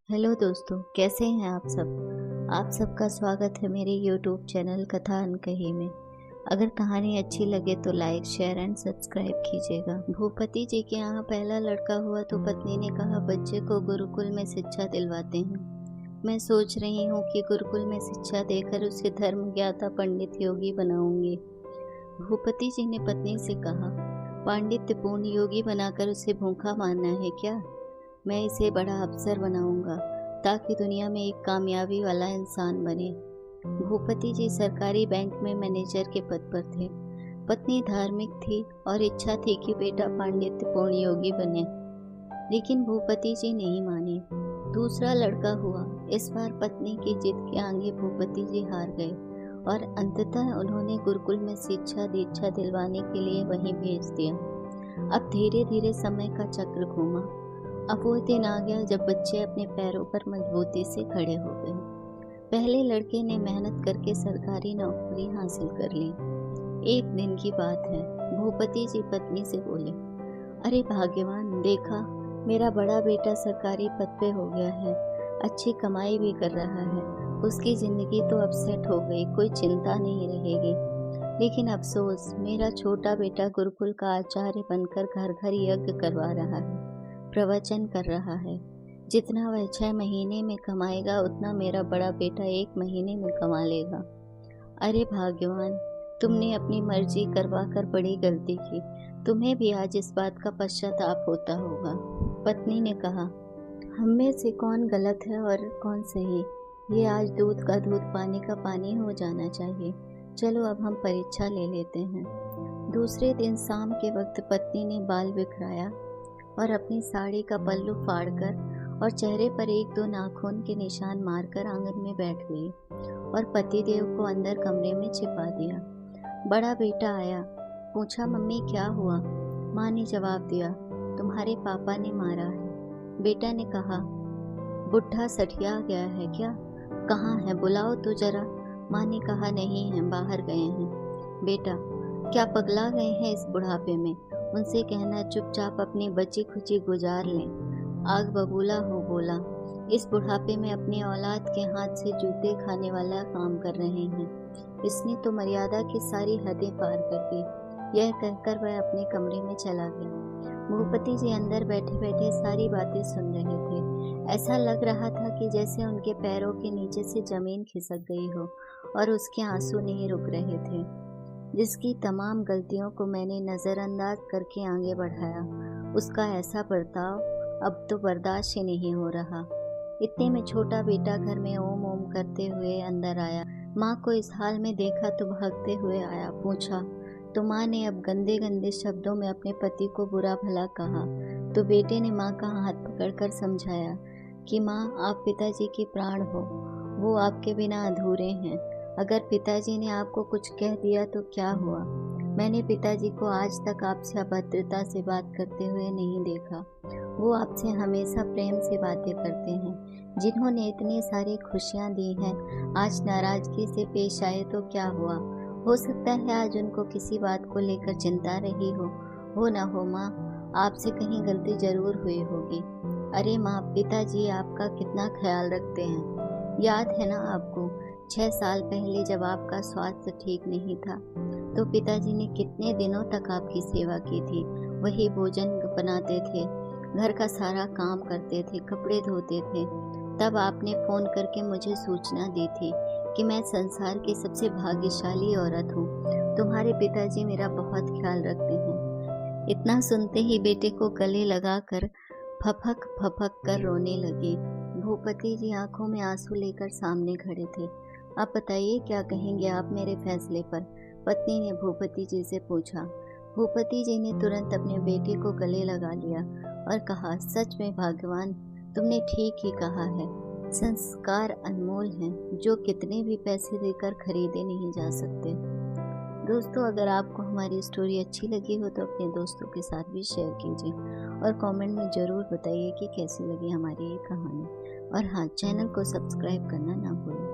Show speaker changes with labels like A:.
A: Hello दोस्तों, कैसे हैं आप सब। आप सबका स्वागत है मेरे यूट्यूब चैनल कथा अनकही में। अगर कहानी अच्छी लगे तो लाइक शेयर एंड सब्सक्राइब कीजिएगा। भूपति जी के यहाँ पहला लड़का हुआ तो पत्नी ने कहा बच्चे को गुरुकुल में शिक्षा दिलवाते हैं। मैं सोच रही हूँ कि गुरुकुल में शिक्षा देकर उसे धर्म ज्ञाता पंडित योगी बनाऊंगी। भूपति जी ने पत्नी से कहा, पांडित्यपूर्ण योगी बनाकर उसे भूखा मारना है क्या। मैं इसे बड़ा अफसर बनाऊंगा ताकि दुनिया में एक कामयाबी वाला इंसान बने। भूपति जी सरकारी बैंक में मैनेजर के पद पर थे। पत्नी धार्मिक थी और इच्छा थी कि बेटा पांडित्यपूर्ण योगी बने, लेकिन भूपति जी नहीं माने। दूसरा लड़का हुआ। इस बार पत्नी की जिद के आगे भूपति जी हार गए और अंततः उन्होंने गुरुकुल में शिक्षा दीक्षा दिलवाने के लिए वहीं भेज दिया। अब धीरे धीरे समय का चक्र घूमा। अब वो दिन आ गया जब बच्चे अपने पैरों पर मजबूती से खड़े हो गए। पहले लड़के ने मेहनत करके सरकारी नौकरी हासिल कर ली। एक दिन की बात है, भूपति जी पत्नी से बोले, अरे भाग्यवान, देखा मेरा बड़ा बेटा सरकारी पद पे हो गया है, अच्छी कमाई भी कर रहा है। उसकी जिंदगी तो अब सेट हो गई, कोई चिंता नहीं रहेगी। लेकिन अफसोस, मेरा छोटा बेटा गुरुकुल का आचार्य बनकर घर घर यज्ञ करवा रहा है, प्रवचन कर रहा है। जितना वह 6 महीने में कमाएगा उतना मेरा बड़ा बेटा 1 महीने में कमा लेगा। अरे भाग्यवान, तुमने अपनी मर्जी करवा कर बड़ी गलती की। तुम्हें भी आज इस बात का पश्चाताप होता होगा। पत्नी ने कहा, हम में से कौन गलत है और कौन सही, ये आज दूध का दूध पानी का पानी हो जाना चाहिए। चलो अब हम परीक्षा ले लेते हैं। दूसरे दिन शाम के वक्त पत्नी ने बाल बिखराया और अपनी साड़ी का पल्लू फाड़कर और चेहरे पर 1-2 नाखून के निशान मारकर आंगन में बैठ गई और पतिदेव को अंदर कमरे में छिपा दिया। बड़ा बेटा आया, पूछा मम्मी क्या हुआ। माँ ने जवाब दिया, तुम्हारे पापा ने मारा है। बेटा ने कहा, बुढ़ा सठिया गया है क्या, कहाँ है, बुलाओ तो जरा। माँ ने कहा, नहीं है, बाहर गए हैं। बेटा, क्या पगला गए हैं इस बुढ़ापे में, उनसे कहना चुपचाप अपनी बची खुची गुजार लें। आग बबूला हो बोला, इस बुढ़ापे में अपनी औलाद के हाथ से जूते खाने वाला काम कर रहे हैं। इसने तो मर्यादा की सारी हदें पार कर दी। यह कहकर वह अपने कमरे में चला गया। भूपति जी अंदर बैठे बैठे सारी बातें सुन रहे थे। ऐसा लग रहा था कि जैसे उनके पैरों के नीचे से जमीन खिसक गई हो और उसके आंसू नहीं रुक रहे थे। जिसकी तमाम गलतियों को मैंने नज़रअंदाज करके आगे बढ़ाया, उसका ऐसा बर्ताव अब तो बर्दाश्त ही नहीं हो रहा। इतने में छोटा बेटा घर में ओम ओम करते हुए अंदर आया। माँ को इस हाल में देखा तो भागते हुए आया, पूछा तो माँ ने अब गंदे गंदे शब्दों में अपने पति को बुरा भला कहा। तो बेटे ने माँ का हाथ पकड़कर समझाया कि माँ, आप पिताजी की प्राण हो, वो आपके बिना अधूरे हैं। अगर पिताजी ने आपको कुछ कह दिया तो क्या हुआ। मैंने पिताजी को आज तक आपसे अभद्रता से बात करते हुए नहीं देखा। वो आपसे हमेशा प्रेम से बातें करते हैं। जिन्होंने इतनी सारी खुशियाँ दी हैं, आज नाराजगी से पेश आए तो क्या हुआ। हो सकता है आज उनको किसी बात को लेकर चिंता रही हो ना हो। माँ, आपसे कहीं गलती जरूर हुई होगी। अरे माँ, पिताजी आपका कितना ख्याल रखते हैं, याद है ना आपको। 6 साल पहले जब आपका स्वास्थ्य ठीक नहीं था तो पिताजी ने कितने दिनों तक आपकी सेवा की थी। वही भोजन बनाते थे, घर का सारा काम करते थे, कपड़े धोते थे। तब आपने फ़ोन करके मुझे सूचना दी थी कि मैं संसार की सबसे भाग्यशाली औरत हूँ। तुम्हारे पिताजी मेरा बहुत ख्याल रखते हैं। इतना सुनते ही बेटे को गले लगाकर फपक फपक कर रोने लगी। भूपति जी आंखों में आंसू लेकर सामने खड़े थे। अब बताइए क्या कहेंगे आप मेरे फैसले पर, पत्नी ने भूपति जी से पूछा। भूपति जी ने तुरंत अपने बेटे को गले लगा लिया और कहा, सच में भाग्यवान, तुमने ठीक ही कहा है। संस्कार अनमोल हैं, जो कितने भी पैसे देकर खरीदे नहीं जा सकते। दोस्तों, अगर आपको हमारी स्टोरी अच्छी लगी हो तो अपने दोस्तों के साथ भी शेयर कीजिए और कमेंट में ज़रूर बताइए कि कैसी लगी हमारी ये कहानी। और हाँ, चैनल को सब्सक्राइब करना ना भूलें।